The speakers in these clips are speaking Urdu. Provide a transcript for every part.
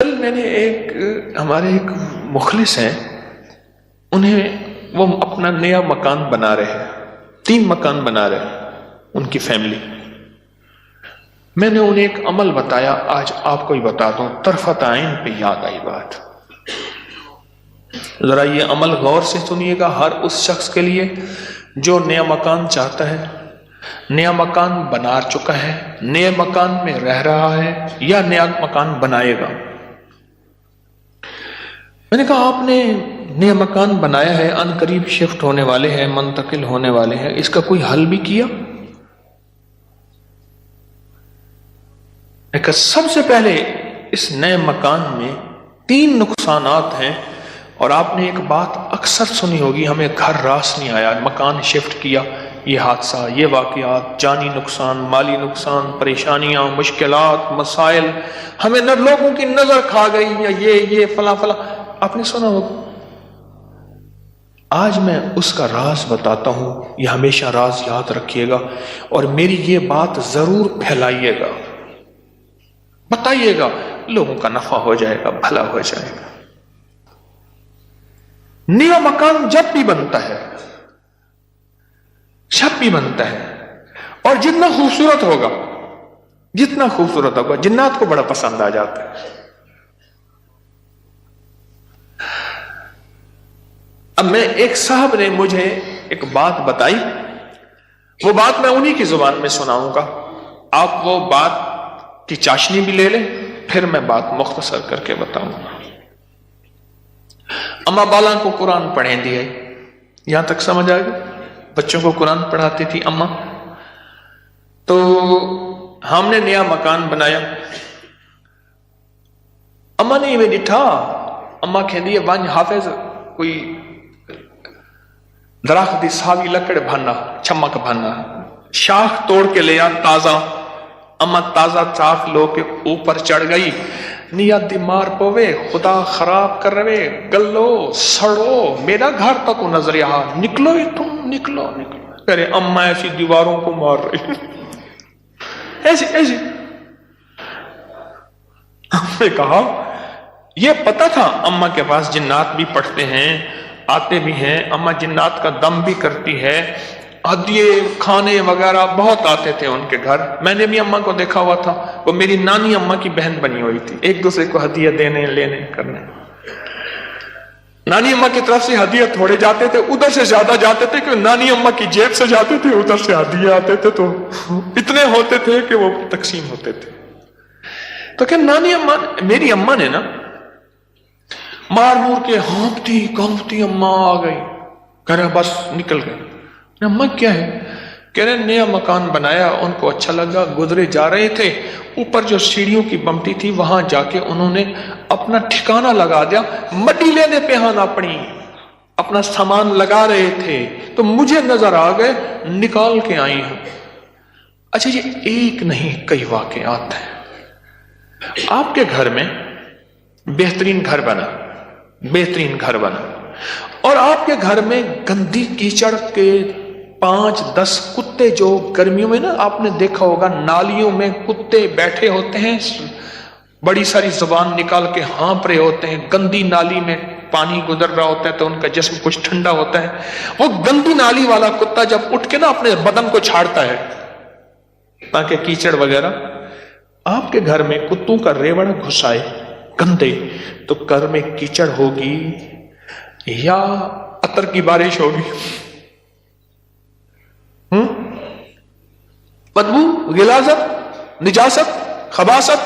کل میں نے ہمارے ایک مخلص ہیں، وہ اپنا نیا مکان بنا رہے ہیں، 3 مکان بنا رہے ہیں ان کی فیملی۔ میں نے انہیں ایک عمل بتایا، آج آپ کو ہی بتا دوں، طرفت عین پہ یاد آئی بات۔ ذرا یہ عمل غور سے سنیے گا، ہر اس شخص کے لیے جو نیا مکان چاہتا ہے، نیا مکان بنا چکا ہے، نئے مکان میں رہ رہا ہے یا نیا مکان بنائے گا۔ میں نے کہا آپ نے نیا مکان بنایا ہے، ان قریب شفٹ ہونے والے ہیں، منتقل ہونے والے ہیں، اس کا کوئی حل بھی کیا؟ میں کہا سب سے پہلے اس نئے مکان میں 3 نقصانات ہیں، اور آپ نے ایک بات اکثر سنی ہوگی، ہمیں گھر راس نہیں آیا، مکان شفٹ کیا، یہ حادثہ، یہ واقعات، جانی نقصان، مالی نقصان، پریشانیاں، مشکلات، مسائل، ہمیں نہ لوگوں کی نظر کھا گئی، یا یہ فلاں فلاں، آپ نے سنا ہوگا۔ آج میں اس کا راز بتاتا ہوں، یہ ہمیشہ راز یاد رکھیے گا، اور میری یہ بات ضرور پھیلائیے گا، بتائیے گا، لوگوں کا نفع ہو جائے گا، بھلا ہو جائے گا۔ نیا مکان جب بھی بنتا ہے، اور جتنا خوبصورت ہوگا، جنات کو بڑا پسند آ جاتا ہے۔ اب میں ایک صاحب نے مجھے ایک بات بتائی، وہ بات میں انہی کی زبان میں سناؤں گا، آپ وہ بات کی چاشنی بھی لے لیں، پھر میں بات مختصر کر کے بتاؤں گا۔ اما بالا کو قرآن پڑھیں دیا، یہاں تک سمجھ آئے گا؟ بچوں کو قرآن پڑھاتی تھی اما، تو ہم نے نیا مکان بنایا، اما نے میں ڈٹھا، اما کہہ دیے وانج حافظ کوئی درخت دی ساوی لکڑ بھانا، چمک بھانا، شاخ توڑ کے لیا تازہ، اما تازہ چاک لو کے اوپر چڑھ گئی، نیت مار پوے، خدا خراب کر رہے، گلو سڑو، میرا گھر تک نظر یہاں، نکلو ہی تم، نکلو کہہ رہے اما ایسی دیواروں کو مار رہی، ایسی ہم نے کہا یہ پتا تھا اما کے پاس جنات بھی پڑھتے ہیں، آتے بھی ہیں، اما جنات کا دم بھی کرتی ہے، ہدیے کھانے وغیرہ بہت آتے تھے ان کے گھر۔ میں نے بھی اما کو دیکھا ہوا تھا، وہ میری نانی اما کی بہن بنی ہوئی تھی، ایک دوسرے کو ہدیہ دینے لینے کرنے۔ نانی اما کی طرف سے ہدیہ تھوڑے جاتے تھے، ادھر سے زیادہ جاتے تھے، کہ نانی اما کی جیب سے جاتے تھے، ادھر سے ہدیہ آتے تھے، تو اتنے ہوتے تھے کہ وہ تقسیم ہوتے تھے۔ تو کہ نانی اما، میری اما نے نا مار مور کے ہانپتی کانپتی اما آ گئی، کہہ رہے بس نکل گئے۔ اما کیا ہے؟ کہہ رہے نیا مکان بنایا، ان کو اچھا لگا، گزرے جا رہے تھے، اوپر جو سیڑھیوں کی بمٹی تھی وہاں جا کے انہوں نے اپنا ٹھکانہ لگا دیا، مٹی لینے پہ ہاں اپنا سامان لگا رہے تھے، تو مجھے نظر آ گئے، نکال کے آئی ہوں۔ اچھا یہ ایک نہیں کئی واقعات ہیں۔ آپ کے گھر میں بہترین گھر بنا، اور آپ کے گھر میں گندی کیچڑ کے 5-10 کتے، جو گرمیوں میں نا آپ نے دیکھا ہوگا نالیوں میں کتے بیٹھے ہوتے ہیں، بڑی ساری زبان نکال کے ہانپ رہے ہوتے ہیں، گندی نالی میں پانی گزر رہا ہوتا ہے تو ان کا جسم کچھ ٹھنڈا ہوتا ہے، وہ گندی نالی والا کتا جب اٹھ کے نا اپنے بدن کو چھاڑتا ہے تاکہ کیچڑ وغیرہ، آپ کے گھر میں کتوں کا ریوڑ گھس آئے گندے، تو گھر میں کیچڑ ہوگی یا عطر کی بارش ہوگی؟ بدبو، غلاظت، نجاست، خباثت،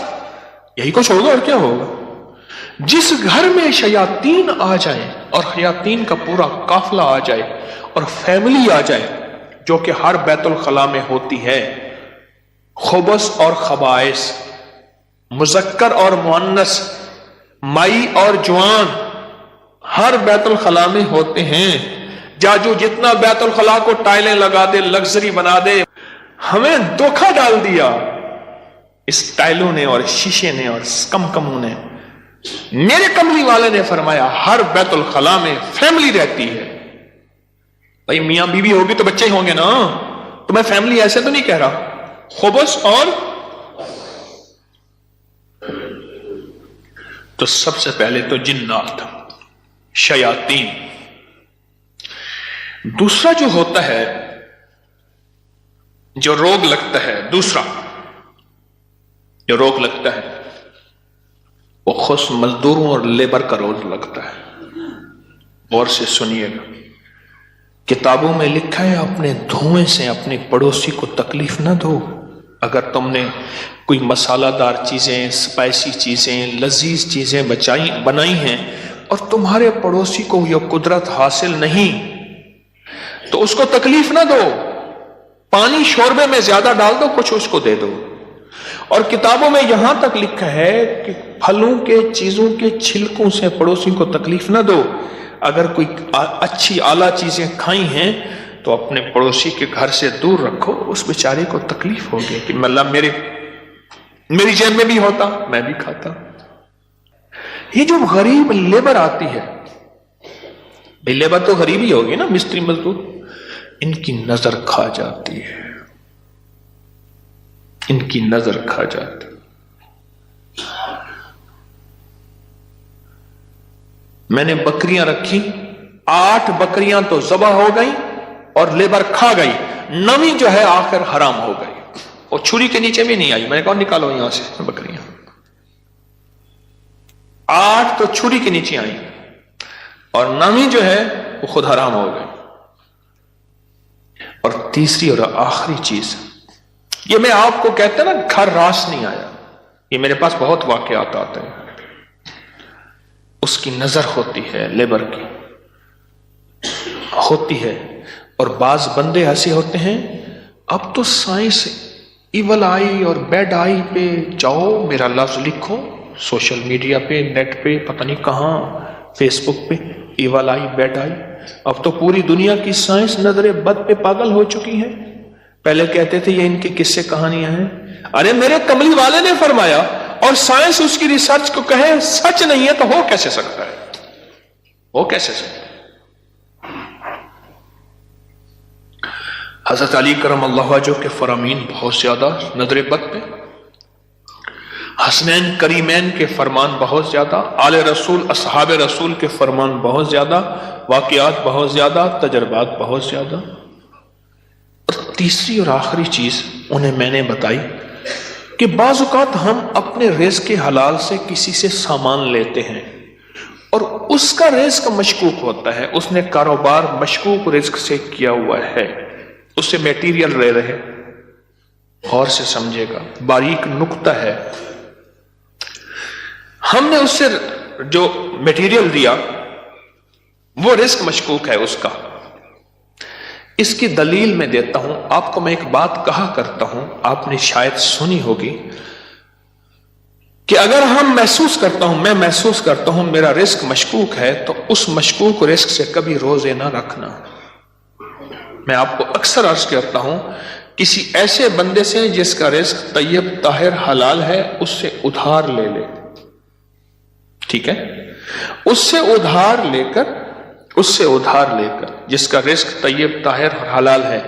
یہی کچھ ہوگا اور کیا ہوگا۔ جس گھر میں شیاطین آ جائیں اور شیاطین کا پورا قافلہ آ جائے اور فیملی آ جائے، جو کہ ہر بیت الخلاء میں ہوتی ہے، خبث اور خبائث، مذکر اور مؤنث، مائی اور جوان، ہر بیت الخلاء میں ہوتے ہیں۔ جاجو جتنا بیت الخلاء کو ٹائلیں لگا دے، لگژری بنا دے، ہمیں دھوکہ ڈال دیا اس ٹائلوں نے اور شیشے نے اور کمکموں نے۔ میرے کملی والے نے فرمایا ہر بیت الخلاء میں فیملی رہتی ہے۔ بھائی میاں بیوی ہوگی تو بچے ہی ہوں گے نا، تو میں فیملی ایسے تو نہیں کہہ رہا، خبث اور تو سب سے پہلے تو جنات، شیاطین. دوسرا جو ہوتا ہے، جو روگ لگتا ہے، دوسرا جو روگ لگتا ہے وہ خود مزدوروں اور لیبر کا روگ لگتا ہے. غور سے سنیے گا، کتابوں میں لکھا ہے اپنے دھوئیں سے اپنے پڑوسی کو تکلیف نہ دو. اگر تم نے کوئی مسالہ دار چیزیں، اسپائسی چیزیں، لذیذ چیزیں بنائی ہیں اور تمہارے پڑوسی کو یہ قدرت حاصل نہیں تو اس کو تکلیف نہ دو. پانی شوربے میں زیادہ ڈال دو، کچھ اس کو دے دو. اور کتابوں میں یہاں تک لکھا ہے کہ پھلوں کے چیزوں کے چھلکوں سے پڑوسی کو تکلیف نہ دو. اگر کوئی اچھی اعلیٰ چیزیں کھائی ہیں تو اپنے پڑوسی کے گھر سے دور رکھو، اس بیچارے کو تکلیف ہوگی کہ اللہ میری جیب میں بھی ہوتا میں بھی کھاتا. یہ جو غریب لیبر آتی ہے، بھئی لیبر تو غریب ہی ہوگی نا، مستری مزدور، ان کی نظر کھا جاتی ہے، ان کی نظر کھا جاتی. میں نے بکریاں رکھی، 8 بکریاں تو ذبح ہو گئی اور لیبر کھا گئی، 9ویں جو ہے آخر حرام ہو گئی، اور چھری کے نیچے بھی نہیں آئی. میں نے کہا نکالو یہاں سے بکریاں. 8 تو چھری کے نیچے آئی اور 9ویں جو ہے وہ خود حرام ہو گئی. اور تیسری اور آخری چیز، یہ میں آپ کو کہتا نا گھر راس نہیں آیا، یہ میرے پاس بہت واقعات آتے ہیں. اس کی نظر ہوتی ہے، لیبر کی ہوتی ہے. اور بعض بندے ایسے ہوتے ہیں، اب تو سائنس ایول آئی اور بیڈ آئی پہ جاؤ، میرا لفظ لکھو سوشل میڈیا پہ، نیٹ پہ، پتہ نہیں کہاں، فیس بک پہ، ایول آئی بیڈ آئی. اب تو پوری دنیا کی سائنس نظر بد پہ پاگل ہو چکی ہے. پہلے کہتے تھے یہ ان کی قصے کہانیاں ہیں. ارے میرے کملی والے نے فرمایا، اور سائنس اس کی ریسرچ کو کہے سچ نہیں ہے تو ہو کیسے سکتا ہے؟ ہو کیسے سکتا ہے؟ حضرت علی کرم اللہ وجہہ کے فرامین بہت زیادہ نظر بد پہ، حسنین کریمین کے فرمان بہت زیادہ، آل رسول اصحاب رسول کے فرمان بہت زیادہ، واقعات بہت زیادہ، تجربات بہت زیادہ. اور تیسری اور آخری چیز انہیں میں نے بتائی کہ بعض اوقات ہم اپنے رزق کے حلال سے کسی سے سامان لیتے ہیں اور اس کا رزق مشکوک ہوتا ہے، اس نے کاروبار مشکوک رزق سے کیا ہوا ہے، اس سے میٹیریل لے رہے. غور سے سمجھے گا، باریک نقطہ ہے. ہم نے اس سے جو میٹیریل دیا وہ رزق مشکوک ہے اس کا. اس کی دلیل میں دیتا ہوں آپ کو. میں ایک بات کہا کرتا ہوں، آپ نے شاید سنی ہوگی کہ اگر میں محسوس کرتا ہوں میرا رزق مشکوک ہے تو اس مشکوک رزق سے کبھی روزے نہ رکھنا. میں آپ کو اکثر عرض کرتا ہوں، کسی ایسے بندے سے جس کا رزق طیب طاہر حلال ہے اس سے ادھار لے لے، ٹھیک ہے؟ اس سے ادھار لے کر جس کا رزق طیب طاہر اور حلال ہے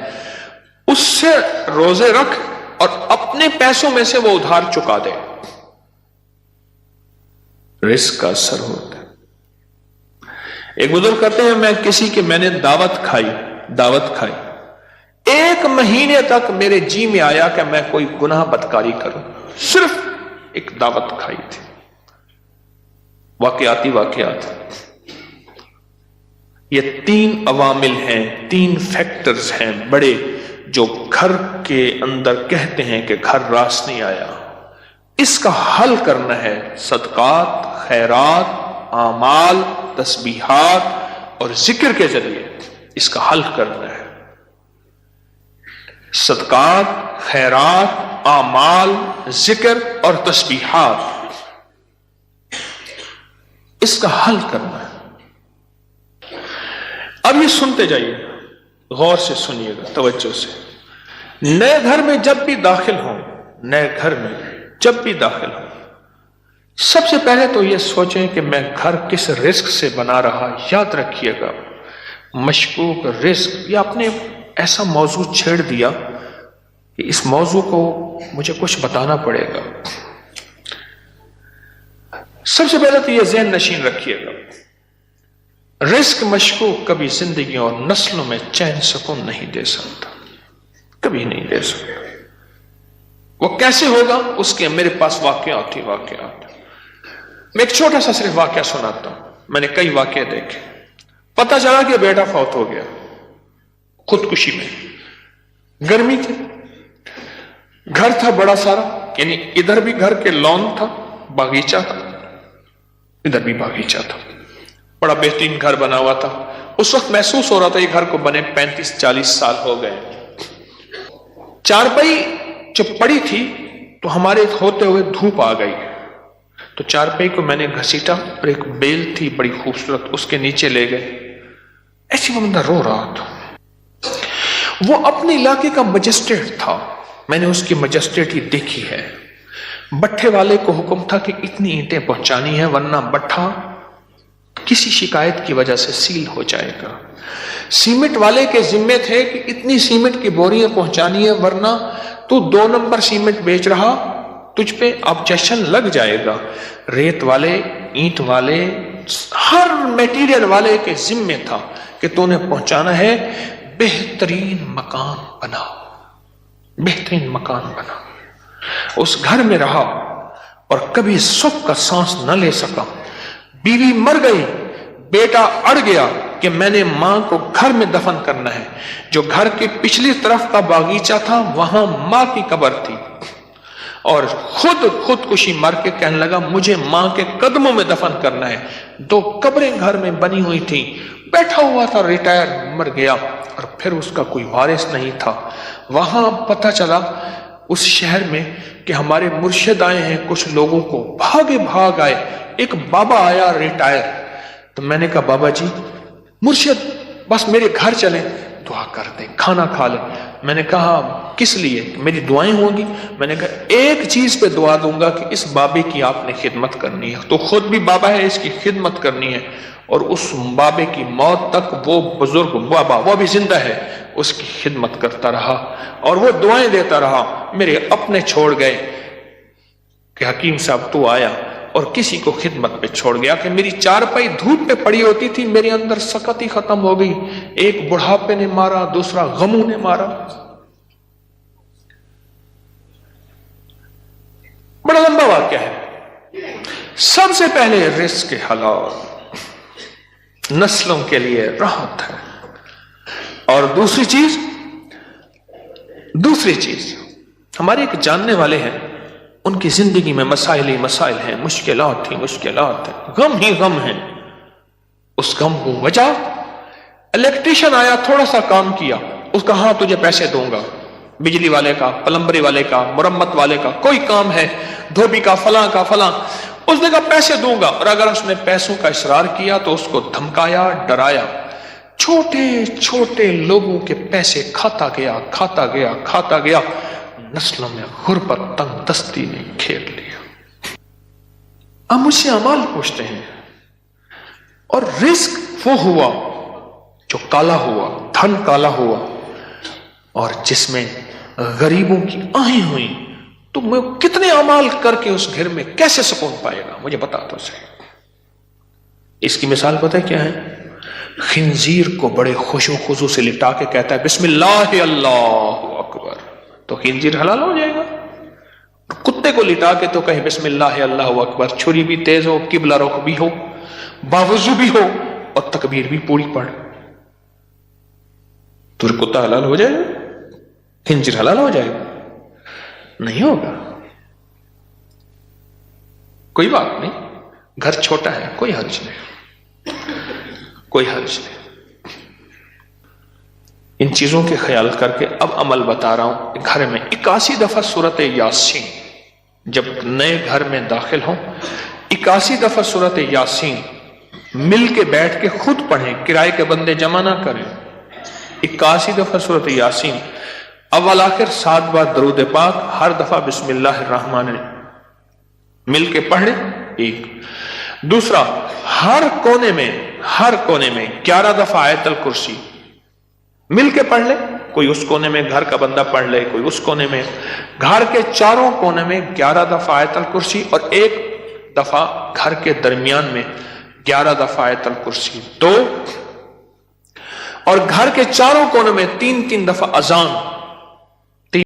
اس سے روزے رکھ اور اپنے پیسوں میں سے وہ ادھار چکا دے. رزق کا اثر ہوتا ہے. ایک بزرگ کہتے ہیں میں نے دعوت کھائی 1 مہینے تک میرے جی میں آیا کہ میں کوئی گناہ بدکاری کروں، صرف ایک دعوت کھائی تھی. واقعات یہ 3 عوامل ہیں، 3 فیکٹرز ہیں بڑے، جو گھر کے اندر کہتے ہیں کہ گھر راس نہیں آیا. اس کا حل کرنا ہے صدقات، خیرات، اعمال، تسبیحات اور ذکر کے ذریعے. اس کا حل کرنا ہے صدقات، خیرات، اعمال، ذکر اور تسبیحات. اس کا حل کرنا ہے. اب یہ سنتے جائیے، غور سے سنیے گا، توجہ سے. نئے گھر میں جب بھی داخل ہوں، سب سے پہلے تو یہ سوچیں کہ میں گھر کس رزق سے بنا رہا. یاد رکھیے گا، مشکوک رزق، یا آپ نے ایسا موضوع چھیڑ دیا کہ اس موضوع کو مجھے کچھ بتانا پڑے گا. سب سے پہلے تو یہ ذہن نشین رکھیے گا، رزق مشکوک کبھی زندگی اور نسلوں میں چین سکون نہیں دے سکتا، کبھی نہیں دے سکتا۔ وہ کیسے ہوگا؟ اس کے میرے پاس واقعات ہی واقعات۔ میں ایک چھوٹا سا صرف واقعہ سناتا ہوں، میں نے کئی واقعے دیکھے۔ پتہ چلا کہ بیٹا فوت ہو گیا خودکشی میں، گرمی تھی، گھر تھا بڑا سارا، یعنی ادھر بھی گھر کے لان تھا، باغیچہ تھا، ادھر بھی باغیچہ تھا، بڑا بہترین گھر بنا ہوا تھا۔ اس وقت محسوس ہو رہا تھا یہ گھر کو بنے 35-40 سال ہو گئے۔ چارپائی جب پڑی تھی تو ہمارے ہوتے ہوئے دھوپ آ گئی، تو چارپائی کو میں نے گھسیٹا اور ایک بیل تھی بڑی خوبصورت، اس کے نیچے لے گئے۔ ایسی وہ بندہ رو رہا تھا، وہ اپنے علاقے کا مجسٹریٹ تھا، میں نے اس کی مجسٹریٹی دیکھی ہے۔ بٹھے والے کو حکم تھا کہ اتنی اینٹیں پہنچانی ہیں ورنہ بٹھا کسی شکایت کی وجہ سے سیل ہو جائے گا۔ سیمنٹ والے کے ذمے تھے کہ اتنی سیمنٹ کی بوریاں پہنچانی ہے ورنہ تو 2 نمبر سیمنٹ بیچ رہا، تجھ پہ آبجیکشن لگ جائے گا۔ ریت والے، اینٹ والے، ہر میٹیریل والے کے ذمے تھا کہ تو نے پہنچانا ہے، بہترین مکان بنا، بہترین مکان بنا۔ اس گھر میں رہا اور کبھی سکھ کا سانس نہ لے سکا۔ بیوی مر گئی، بیٹا اڑ گیا کہ میں نے ماں کو گھر میں دفن کرنا ہے۔ جو گھر کی پچھلی طرف کا باغیچہ تھا وہاں ماں کی قبر تھی، اور خودکشی مر کے کہنے لگا مجھے ماں کے قدموں میں دفن کرنا ہے۔ 2 قبریں گھر میں بنی ہوئی تھیں، بیٹھا ہوا تھا، ریٹائر، مر گیا، اور پھر اس کا کوئی وارث نہیں تھا۔ وہاں پتہ چلا اس شہر میں کہ ہمارے مرشد آئے ہیں، کچھ لوگوں کو بھاگ آئے۔ ایک بابا آیا ریٹائر، تو میں نے کہا بابا جی مرشد بس میرے گھر چلیں، دعا کر دیں، کھانا کھا لیں۔ میں نے کہا کس لیے؟ میری دعائیں ہوں گی؟ میں نے کہا ایک چیز پہ دعا دوں گا کہ اس بابے کی آپ نے خدمت کرنی ہے، تو خود بھی بابا ہے، اس کی خدمت کرنی ہے، اور اس بابے کی موت تک وہ بزرگ بابا، وہ بھی زندہ ہے، اس کی خدمت کرتا رہا اور وہ دعائیں دیتا رہا۔ میرے اپنے چھوڑ گئے کہ حکیم صاحب تو آیا، اور کسی کو خدمت پہ چھوڑ گیا کہ میری چارپائی دھوپ پہ پڑی ہوتی تھی، میرے اندر سکت ہی ختم ہو گئی۔ ایک بڑھاپے نے مارا، دوسرا غموں نے مارا۔ بڑا لمبا واقعہ ہے۔ سب سے پہلے رزق کے حلال، نسلوں کے لیے راحت ہے، اور دوسری چیز ہمارے ایک جاننے والے ہیں، ان کی زندگی میں مسائل ہی مسائل ہیں، مشکلات ہیں، غم ہی غم ہیں۔ اس غم کو وجہ، الیکٹریشین آیا، تھوڑا سا کام کیا، اس کا ہاں تجھے پیسے دوں گا، بجلی والے کا، پلمبری والے کا، مرمت والے کا، کوئی کام ہے، دھوبی کا، فلاں کا فلاں، اس نے کہا پیسے دوں گا، اور اگر اس نے پیسوں کا اصرار کیا تو اس کو دھمکایا، ڈرایا۔ چھوٹے چھوٹے لوگوں کے پیسے کھاتا گیا، نسلوں میں غربت، تنگ دستی نے گھیر لیا۔ اب مجھ سے اعمال پوچھتے ہیں، اور رزق وہ ہوا جو کالا ہوا، دھن کالا ہوا، اور جس میں غریبوں کی آہیں ہوئیں، تو میں کتنے اعمال کر کے اس گھر میں کیسے سکون پائے گا؟ مجھے بتا تو صحیح۔ اس کی مثال پتہ ہے کیا ہے؟ خنزیر کو بڑے خوش و خضوع سے لٹا کے کہتا ہے بسم اللہ اللہ اکبر، تو خنزیر حلال ہو جائے گا۔ کتے کو لٹا کے تو کہے بسم اللہ اللہ اکبر، چھری بھی تیز ہو، قبلہ رخ بھی ہو، باوضو بھی ہو، اور تکبیر بھی پوری پڑھ، تو کتا حلال ہو جائے گا؟ خنزیر حلال ہو جائے گا؟ نہیں ہوگا۔ کوئی بات نہیں، گھر چھوٹا ہے، کوئی حرج نہیں۔ ان چیزوں کے خیال کر کے اب عمل بتا رہا ہوں۔ گھر میں 81 دفعہ سورت یاسین، جب نئے گھر میں داخل ہوں 81 دفعہ سورت یاسین مل کے بیٹھ کے خود پڑھیں، کرائے کے بندے جمع نہ کریں۔ 81 دفعہ سورت یاسین، اول آخر 7 بار درود پاک، ہر دفعہ بسم اللہ الرحمن الرحیم، مل کے پڑھ لیں۔ ایک دوسرا، ہر کونے میں 11 دفعہ آیت الکرسی مل کے پڑھ لے، کوئی اس کونے میں گھر کا بندہ پڑھ لے، کوئی اس کونے میں، گھر کے چاروں کونے میں 11 دفعہ آیت الکرسی، اور ایک دفعہ گھر کے درمیان میں 11 دفعہ آیت الکرسی 2، اور گھر کے چاروں کونوں میں 3 دفعہ اذان